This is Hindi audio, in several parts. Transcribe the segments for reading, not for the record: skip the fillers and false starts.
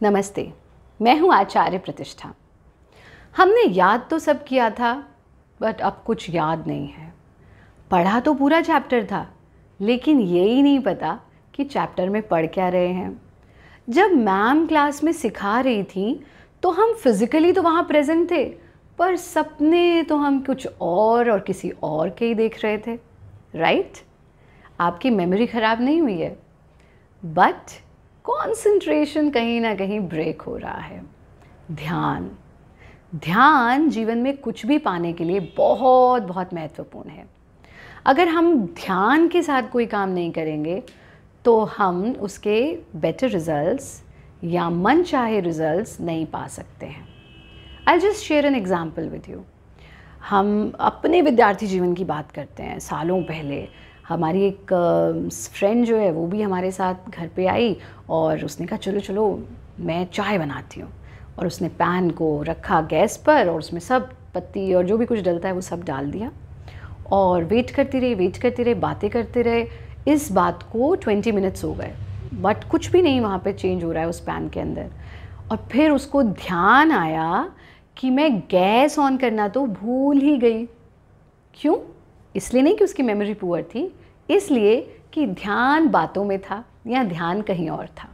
नमस्ते, मैं हूँ आचार्य प्रतिष्ठा। हमने याद तो सब किया था, बट अब कुछ याद नहीं है। पढ़ा तो पूरा चैप्टर था, लेकिन यही नहीं पता कि चैप्टर में पढ़ क्या रहे हैं। जब मैम क्लास में सिखा रही थी तो हम फिज़िकली तो वहाँ प्रेजेंट थे, पर सपने तो हम कुछ और किसी और के ही देख रहे थे, राइट? आपकी मेमोरी ख़राब नहीं हुई है, बट कॉन्सेंट्रेशन कहीं ना कहीं ब्रेक हो रहा है। ध्यान जीवन में कुछ भी पाने के लिए बहुत बहुत महत्वपूर्ण है। अगर हम ध्यान के साथ कोई काम नहीं करेंगे तो हम उसके बेटर रिजल्ट्स या मन चाहे रिजल्ट्स नहीं पा सकते हैं। I just share an example with you. हम अपने विद्यार्थी जीवन की बात करते हैं। सालों पहले हमारी एक फ्रेंड जो है वो भी हमारे साथ घर पे आई और उसने कहा चलो चलो मैं चाय बनाती हूँ, और उसने पैन को रखा गैस पर और उसमें सब पत्ती और जो भी कुछ डलता है वो सब डाल दिया और वेट करती रही, बातें करते रहे। इस बात को 20 मिनट्स हो गए, बट कुछ भी नहीं वहाँ पे चेंज हो रहा है उस पैन के अंदर। और फिर उसको ध्यान आया कि मैं गैस ऑन करना तो भूल ही गई। क्यों? इसलिए नहीं कि उसकी मेमोरी पुअर थी, इसलिए कि ध्यान बातों में था या ध्यान कहीं और था।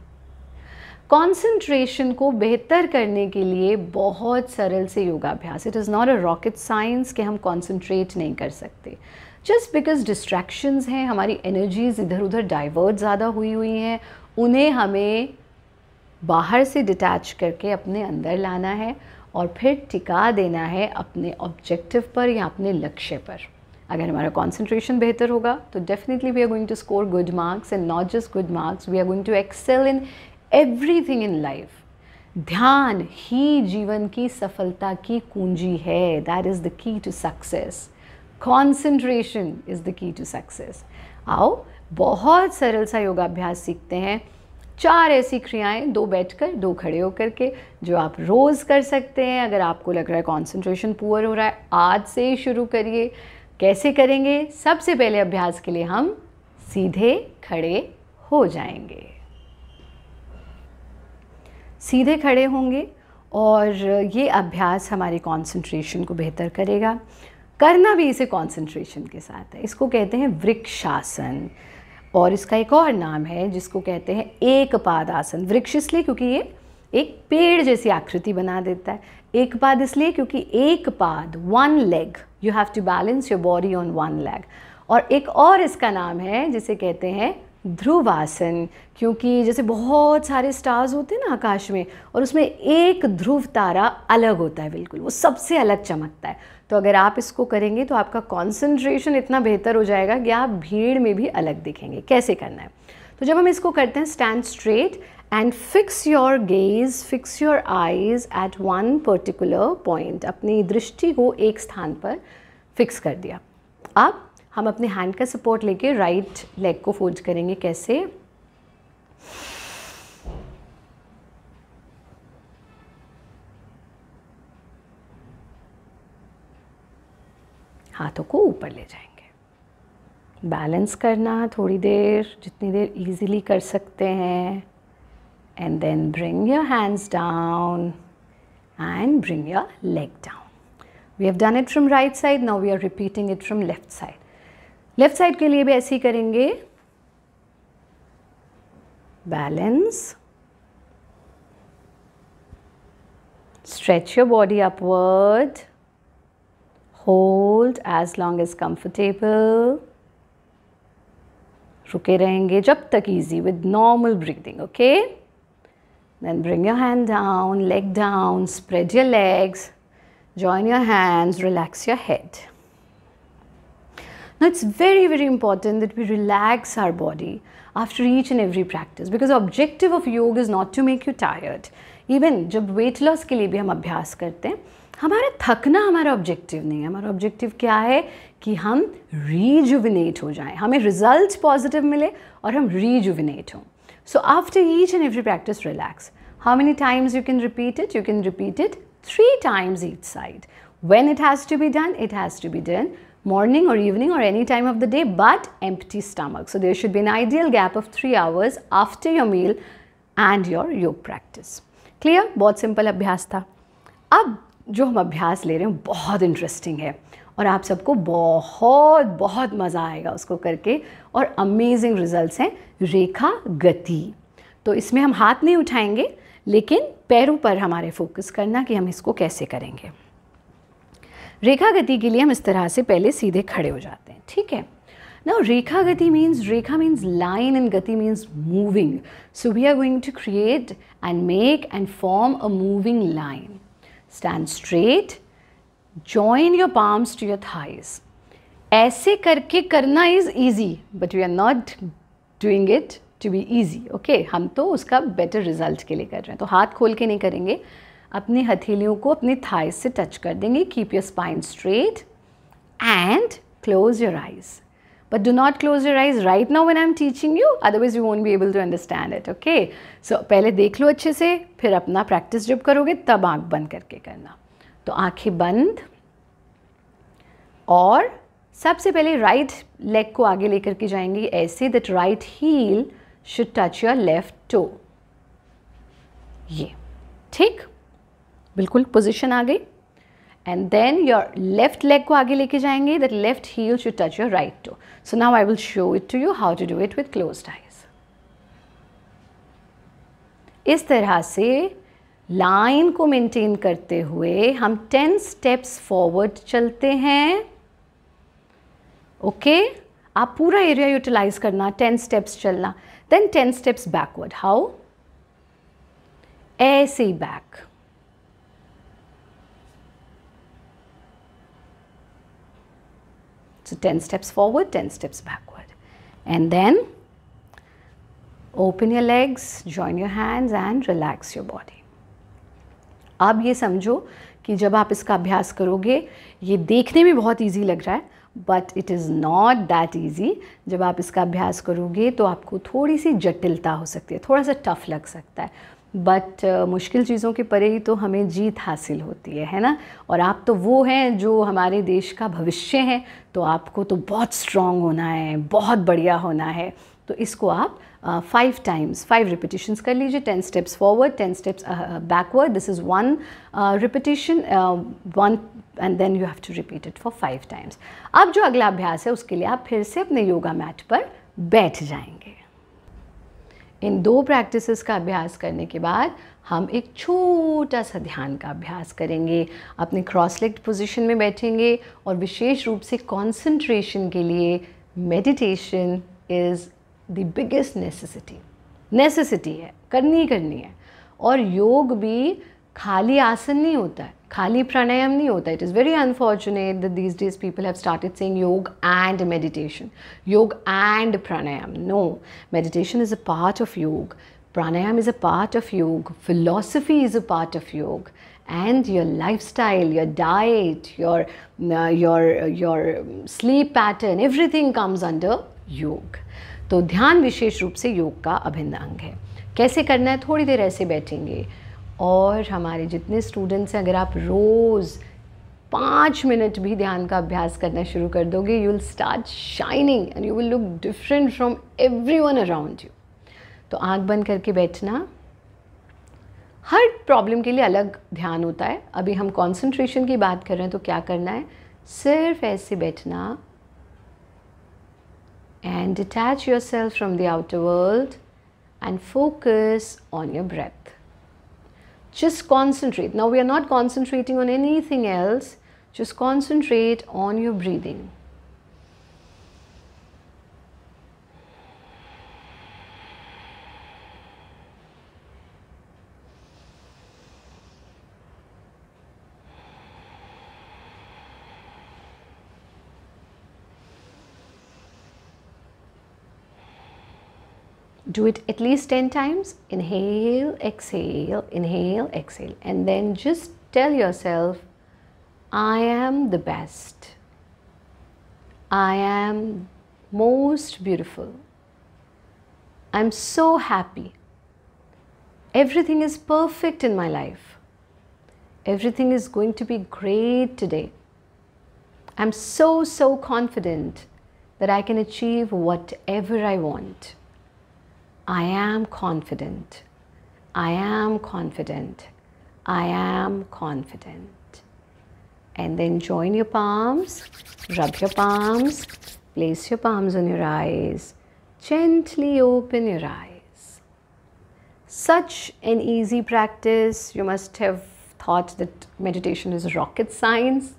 कंसंट्रेशन को बेहतर करने के लिए बहुत सरल से योगाभ्यास, it is not a rocket science कि हम कंसंट्रेट नहीं कर सकते। जस्ट बिकॉज डिस्ट्रैक्शंस हैं, हमारी एनर्जीज इधर उधर डाइवर्ट ज़्यादा हुई हैं, उन्हें हमें बाहर से डिटैच करके अपने अंदर लाना है और फिर टिका देना है अपने ऑब्जेक्टिव पर या अपने लक्ष्य पर। अगर हमारा कंसंट्रेशन बेहतर होगा तो definitely we are going to score good marks, and not just good marks, we are going to excel in everything in life. ध्यान ही जीवन की सफलता की कुंजी है। That is the key to success. Concentration is the key to success. आओ बहुत सरल सा योगाभ्यास सीखते हैं। 4 ऐसी क्रियाएं, 2 बैठकर 2 खड़े होकर के, जो आप रोज़ कर सकते हैं। अगर आपको लग रहा है कॉन्सेंट्रेशन पुअर हो रहा है, आज से ही शुरू करिए। कैसे करेंगे? सबसे पहले अभ्यास के लिए हम सीधे खड़े हो जाएंगे। सीधे खड़े होंगे और ये अभ्यास हमारी कंसंट्रेशन को बेहतर करेगा। करना भी इसे कंसंट्रेशन के साथ है। इसको कहते हैं वृक्षासन, और इसका एक और नाम है जिसको कहते हैं एक पाद आसन। वृक्ष इसलिए क्योंकि ये एक पेड़ जैसी आकृति बना देता है। एक पाद इसलिए क्योंकि एक पाद, 1 leg, you have to balance your body on 1 leg। और एक और इसका नाम है जिसे कहते हैं ध्रुवासन, क्योंकि जैसे बहुत सारे स्टार्स होते हैं ना आकाश में, और उसमें एक ध्रुव तारा अलग होता है, बिल्कुल वो सबसे अलग चमकता है। तो अगर आप इसको करेंगे तो आपका कंसंट्रेशन इतना बेहतर हो जाएगा कि आप भीड़ में भी अलग दिखेंगे। कैसे करना है? तो जब हम इसको करते हैं, stand straight and fix your gaze, fix your eyes at one particular point. अपनी दृष्टि को एक स्थान पर फिक्स कर दिया। अब हम अपने हैंड का सपोर्ट लेके राइट लेग को फोल्ड करेंगे। कैसे? हाथों को ऊपर ले जाएंगे। बैलेंस करना थोड़ी देर, जितनी देर इजीली कर सकते हैं। And then bring your hands down and bring your leg down. We have done it from right side, now we are repeating it from left side. Left side के लिए भी ऐसे ही करेंगे। Balance, stretch your body upward, hold as long as comfortable. रुके रहेंगे जब तक easy, with normal breathing, okay? Then bring your hand down, leg down, spread your legs, join your hands, relax your head. Now it's very, very important that we relax our body after each and every practice, because the objective of yoga is not to make you tired. Even जब weight loss के लिए भी हम अभ्यास करते हैं, हमारा थकना हमारा ऑब्जेक्टिव नहीं है। हमारा ऑब्जेक्टिव क्या है? कि हम rejuvenate हो जाएं, हमें रिजल्ट्स पॉजिटिव मिले और हम rejuvenate हों। So after each and every practice, relax. How many times you can repeat it? You can repeat it 3 times each side. When it has to be done, it has to be done morning or evening or any time of the day, but empty stomach. So there should be an ideal gap of 3 hours after your meal and your योग practice. Clear? बहुत सिंपल अभ्यास था. अब जो हम अभ्यास ले रहे हैं बहुत इंटरेस्टिंग है और आप सबको बहुत बहुत मज़ा आएगा उसको करके और अमेजिंग रिजल्ट्स हैं. रेखा गति. तो इसमें हम हाथ नहीं उठाएंगे लेकिन पैरों पर हमारे फोकस करना कि हम इसको कैसे करेंगे. रेखा गति के लिए हम इस तरह से पहले सीधे खड़े हो जाते हैं. ठीक है. Now rekha gati means, rekha means line and gati means moving. So we are going to create and make and form a moving line. Stand straight, join your palms to your thighs. ऐसे करके करना is easy, but we are not doing it to be easy. Okay, हम तो उसका better result के लिए कर रहे हैं. तो हाथ खोल के नहीं करेंगे, अपनी हथेलियों को अपने thighs से touch कर देंगे. Keep your spine straight and close your eyes. But do not close your eyes right now when I'm teaching you, otherwise you won't be able to understand it. Okay? So पहले देख लो अच्छे से, फिर अपना प्रैक्टिस जब करोगे तब आँख बंद करके करना. तो आँखें बंद और सबसे पहले राइट लेग को आगे लेकर के जाएंगे ऐसे that right heel should touch your left toe. ये ठीक, बिल्कुल पोजिशन आ गई. And then your left leg को आगे लेके जाएंगे that left heel should touch your right toe. So now I will show it to you how to do it with closed eyes. इस तरह से लाइन को मेंटेन करते हुए हम 10 steps forward चलते हैं. ओके, आप पूरा एरिया यूटिलाइज करना, 10 steps चलना, then 10 steps backward. How? ऐसे ही back. So 10 steps forward, 10 steps backward. And then open your legs, join your hands and relax your body. अब ये समझो कि जब आप इसका अभ्यास करोगे, ये देखने में बहुत इजी लग रहा है, but it is not that easy. जब आप इसका अभ्यास करोगे तो आपको थोड़ी सी जटिलता हो सकती है, थोड़ा सा टफ लग सकता है, बट मुश्किल चीज़ों के परे ही तो हमें जीत हासिल होती है ना. और आप तो वो हैं जो हमारे देश का भविष्य हैं, तो आपको तो बहुत स्ट्रॉन्ग होना है, बहुत बढ़िया होना है. तो इसको आप 5 times 5 repetitions कर लीजिए. 10 steps forward, 10 steps backward. This is one repetition, one, and then you have to repeat it for 5 times. अब जो अगला अभ्यास है उसके लिए आप फिर से अपने योगा मैट पर बैठ जाएंगे. इन 2 प्रैक्टिसेस का अभ्यास करने के बाद हम एक छोटा सा ध्यान का अभ्यास करेंगे. अपने क्रॉस लेग्ड पोजीशन में बैठेंगे और विशेष रूप से कंसंट्रेशन के लिए meditation is the biggest necessity है, करनी है. और योग भी खाली आसन नहीं होता है, खाली प्राणायाम नहीं होता. It is very unfortunate that these days people have started saying yog and meditation, yog and pranayam. No, meditation is a part of yog, pranayam is a part of yoga, philosophy is a part of yoga, and your lifestyle, your diet, your sleep pattern, everything comes under yoga. तो ध्यान विशेष रूप से योग का अभिन्न अंग है. कैसे करना है? थोड़ी देर ऐसे बैठेंगे और हमारे जितने स्टूडेंट्स हैं, अगर आप रोज़ 5 मिनट भी ध्यान का अभ्यास करना शुरू कर दोगे, you will start shining and you will look different from everyone around you. तो आँख बंद करके बैठना. हर प्रॉब्लम के लिए अलग ध्यान होता है. अभी हम कंसंट्रेशन की बात कर रहे हैं, तो क्या करना है? सिर्फ ऐसे बैठना and detach yourself from the outer world and focus on your breath. Just concentrate. Now we are not concentrating on anything else, just concentrate on your breathing. Do it at least 10 times. Inhale, exhale, and then just tell yourself, I am the best. I am most beautiful. I'm so happy. Everything is perfect in my life. Everything is going to be great today. I'm so confident that I can achieve whatever I want. I am confident. I am confident. I am confident. And then join your palms, rub your palms, place your palms on your eyes, gently open your eyes. Such an easy practice. You must have thought that meditation is rocket science.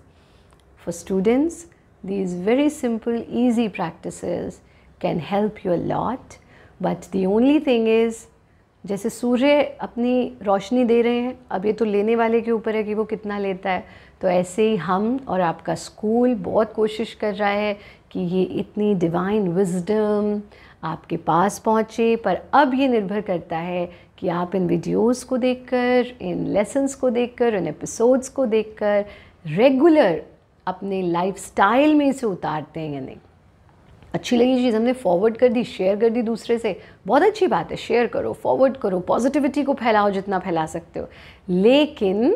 For students, these very simple, easy practices can help you a lot. But the only thing is, जैसे सूर्य अपनी रोशनी दे रहे हैं, अब ये तो लेने वाले के ऊपर है कि वो कितना लेता है, तो ऐसे ही हम और आपका स्कूल बहुत कोशिश कर रहा है कि ये इतनी डिवाइन विजडम आपके पास पहुँचे। पर अब ये निर्भर करता है कि आप इन वीडियोस को देखकर, इन लेसन्स को देखकर, इन एपिसोड्स को देखकर रेगुलर अपने लाइफस्टाइल में इसे उतारते हैं या नहीं। अच्छी लगी चीज़ हमने फॉरवर्ड कर दी, शेयर कर दी दूसरे से, बहुत अच्छी बात है, शेयर करो, फॉरवर्ड करो, पॉजिटिविटी को फैलाओ जितना फैला सकते हो, लेकिन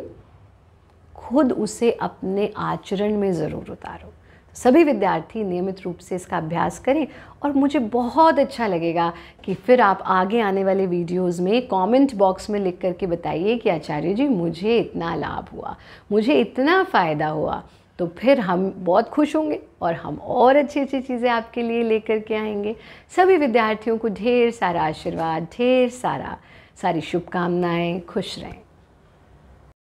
खुद उसे अपने आचरण में ज़रूर उतारो। सभी विद्यार्थी नियमित रूप से इसका अभ्यास करें और मुझे बहुत अच्छा लगेगा कि फिर आप आगे आने वाले वीडियोस में कमेंट बॉक्स में लिख करके बताइए कि आचार्य जी मुझे इतना लाभ हुआ, मुझे इतना फ़ायदा हुआ। तो फिर हम बहुत खुश होंगे और हम और अच्छी चीज़ें आपके लिए लेकर के आएंगे। सभी विद्यार्थियों को ढेर सारा आशीर्वाद, ढेर सारी शुभकामनाएं। खुश रहें।